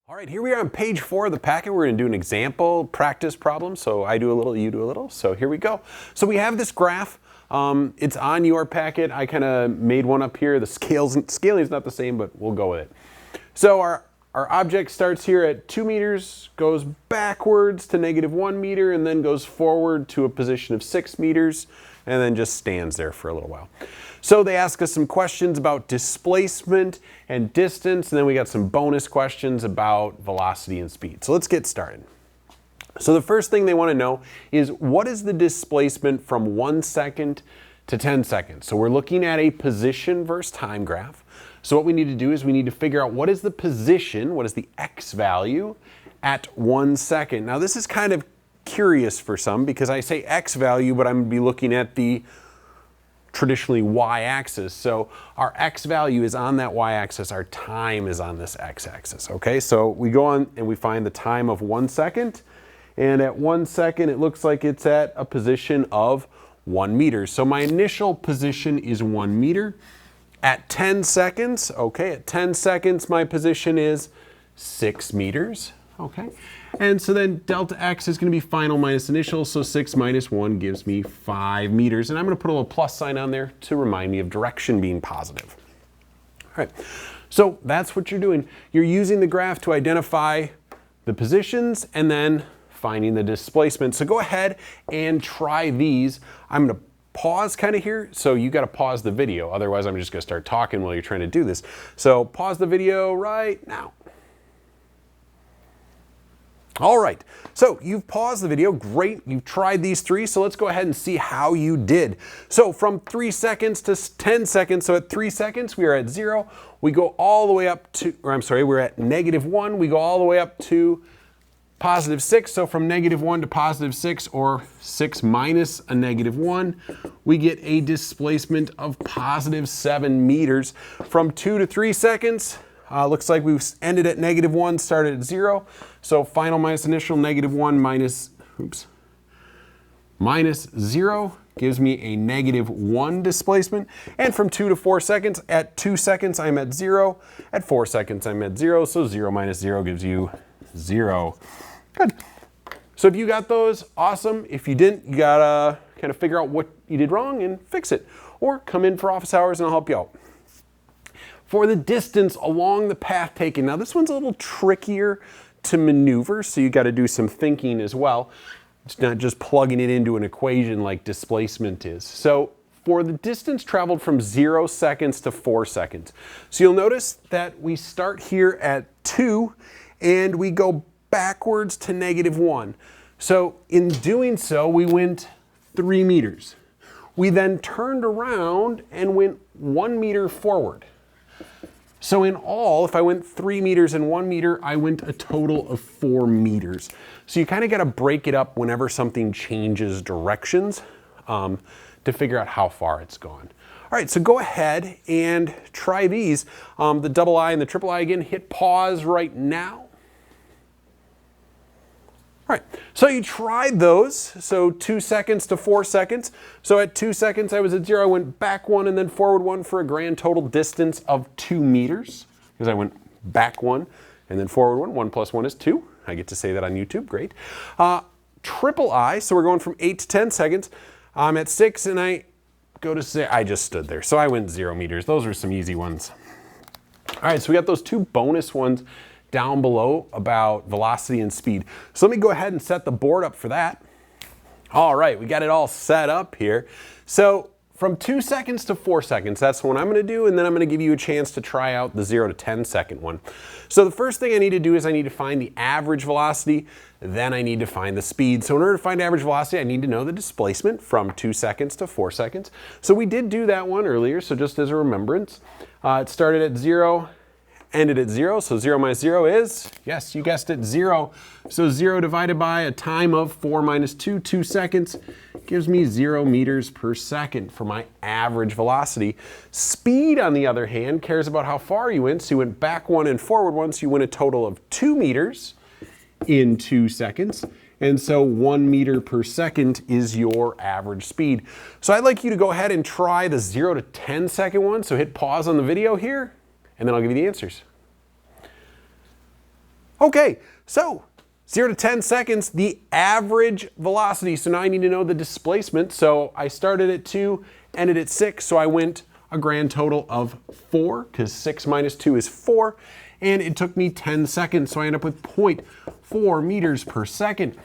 All right, here we are on page 4 of the packet. We're going to do an example practice problem. So I do a little, you do a little. So here we go. So we have this graph. It's on your packet. I kind of made one up here. The scaling is not the same, but we'll go with it. So our object starts here at 2 meters, goes backwards to -1 meter, and then goes forward to a position of 6 meters, and then just stands there for a little while. So they ask us some questions about displacement and distance, and then we got some bonus questions about velocity and speed. So let's get started. So the first thing they want to know is, what is the displacement from 1 second to 10 seconds? So we're looking at a position versus time graph. So what we need to do is we need to figure out what is the position, what is the x value at 1 second. Now this is kind of curious for some because I say x value, but I'm going to be looking at the traditionally y-axis. So our x value is on that y-axis, our time is on this x-axis. Okay, so we go on and we find the time of 1 second, and at 1 second it looks like it's at a position of 1 meter. So my initial position is 1 meter. At 10 seconds, okay, at 10 seconds my position is 6 meters. Okay, and so then delta x is going to be final minus initial, so 6 minus 1 gives me 5 meters. And I'm going to put a little plus sign on there to remind me of direction being positive. All right, so that's what you're doing. You're using the graph to identify the positions and then finding the displacement. So go ahead and try these. I'm going to pause kind of here, so you got to pause the video. Otherwise, I'm just going to start talking while you're trying to do this. So pause the video right now. All right, so you've paused the video, great, you've tried these 3, so let's go ahead and see how you did. So from 3 seconds to 10 seconds, so at 3 seconds we are at 0, we go all the way up to, we're at -1, we go all the way up to +6, so from -1 to +6, or 6 minus a -1, we get a displacement of +7 meters. From 2 to 3 seconds, looks like we've ended at -1, started at 0. So final minus initial, -1 minus 0 gives me a -1 displacement. And from 2 to 4 seconds, at 2 seconds I'm at 0. At 4 seconds I'm at 0. So 0 minus 0 gives you 0. Good. So if you got those, awesome. If you didn't, you gotta kind of figure out what you did wrong and fix it. Or come in for office hours and I'll help you out. For the distance along the path taken, now this one's a little trickier to maneuver, so you got to do some thinking as well. It's not just plugging it into an equation like displacement is. So for the distance traveled from 0 seconds to 4 seconds. So you'll notice that we start here at 2 and we go backwards to -1. So in doing so, we went 3 meters. We then turned around and went 1 meter forward. So in all, if I went 3 meters and 1 meter, I went a total of 4 meters. So you kind of got to break it up whenever something changes directions to figure out how far it's gone. All right, so go ahead and try these. The double I and the triple I again, hit pause right now. All right, so you tried those, so 2 seconds to 4 seconds. So at 2 seconds, I was at 0, I went back 1 and then forward 1 for a grand total distance of 2 meters, because I went back 1 and then forward 1. 1 plus 1 is 2. I get to say that on YouTube, great. Triple I, so we're going from 8 to 10 seconds. I'm at 6 and I go to 6, I just stood there. So I went 0 meters. Those are some easy ones. All right, so we got those 2 bonus ones down below about velocity and speed. So let me go ahead and set the board up for that. All right, we got it all set up here. So from 2 seconds to 4 seconds, that's the one I'm going to do, and then I'm going to give you a chance to try out the 0 to 10 second one. So the first thing I need to do is I need to find the average velocity, then I need to find the speed. So in order to find average velocity, I need to know the displacement from 2 seconds to 4 seconds. So we did do that one earlier, so just as a remembrance, it started at 0, ended at 0, so 0 minus 0 is, yes, you guessed it, 0. So 0 divided by a time of 4 minus 2, 2 seconds, gives me 0 meters per second for my average velocity. Speed, on the other hand, cares about how far you went. So you went back 1 and forward 1, so you went a total of 2 meters in 2 seconds. And so 1 meter per second is your average speed. So I'd like you to go ahead and try the 0 to 10 second one. So hit pause on the video here, and then I'll give you the answers. Okay, so 0 to 10 seconds, the average velocity. So now I need to know the displacement. So I started at 2, ended at 6, so I went a grand total of 4, because 6 minus 2 is 4, and it took me 10 seconds, so I end up with 0.4 meters per second.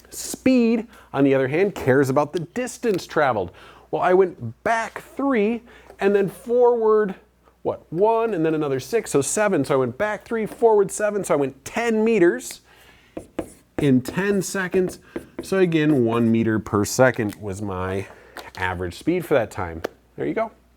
Speed, on the other hand, cares about the distance traveled. Well, I went back 3, and then forward, 1, and then another 6, so 7. So I went back 3, forward 7, so I went 10 meters in 10 seconds. So again, 1 meter per second was my average speed for that time. There you go.